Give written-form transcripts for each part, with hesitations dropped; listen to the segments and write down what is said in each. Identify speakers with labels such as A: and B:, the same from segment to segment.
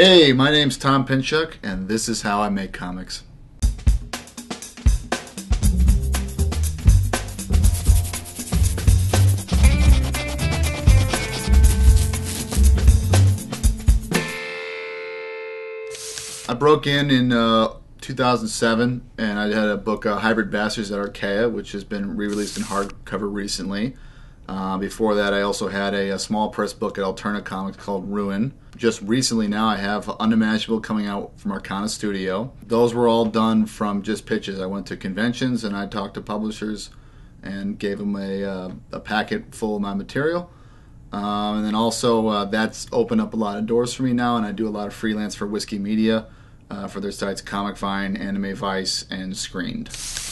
A: Hey, my name's Tom Pinchuk, and this is how I make comics. I broke in 2007, and I had a book, Hybrid Bastards at Archaea, which has been re-released in hardcover recently. Before that, I also had a small press book at Alterna Comics called Ruin. Just recently now, I have Unimaginable coming out from Arcana Studio. Those were all done from just pitches. I went to conventions and I talked to publishers and gave them a packet full of my material. And then also, that's opened up a lot of doors for me now, and I do a lot of freelance for Whiskey Media for their sites Comic Vine, Anime Vice, and Screened.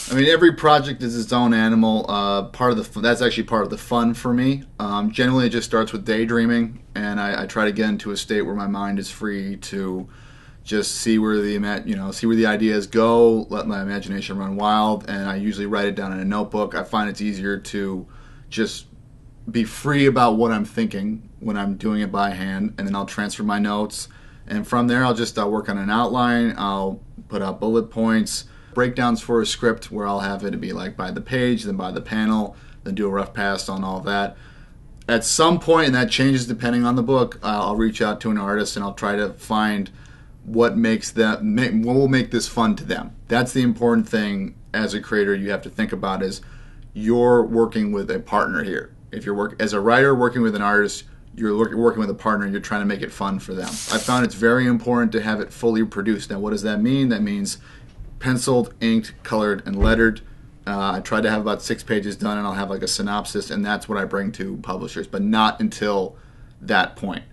A: I mean, every project is its own animal. That's actually part of the fun for me. Generally, it just starts with daydreaming, and I try to get into a state where my mind is free to just see where the ideas go, let my imagination run wild, and I usually write it down in a notebook. I find it's easier to just be free about what I'm thinking when I'm doing it by hand, and then I'll transfer my notes, and from there I'll work on an outline. I'll put out bullet points, breakdowns for a script where I'll have it to be like by the page, then by the panel, then do a rough pass on all that. At some point, and that changes depending on the book, I'll reach out to an artist and I'll try to find what will make this fun to them. That's the important thing as a creator you have to think about, is you're working with a partner here. If you're as a writer working with an artist, you're working with a partner and you're trying to make it fun for them. I found it's very important to have it fully produced. Now, what does that mean? That means penciled, inked, colored, and lettered. I try to have about 6 pages done, and I'll have like a synopsis, and that's what I bring to publishers, but not until that point,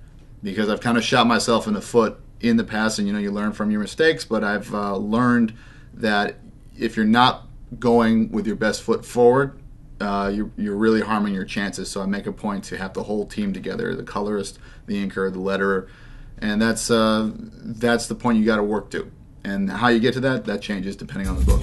A: because I've kind of shot myself in the foot in the past, and you learn from your mistakes, but I've learned that if you're not going with your best foot forward, you're really harming your chances. So I make a point to have the whole team together, the colorist, the inker, the letterer, and that's the point you got to work to. And how you get to that changes depending on the book.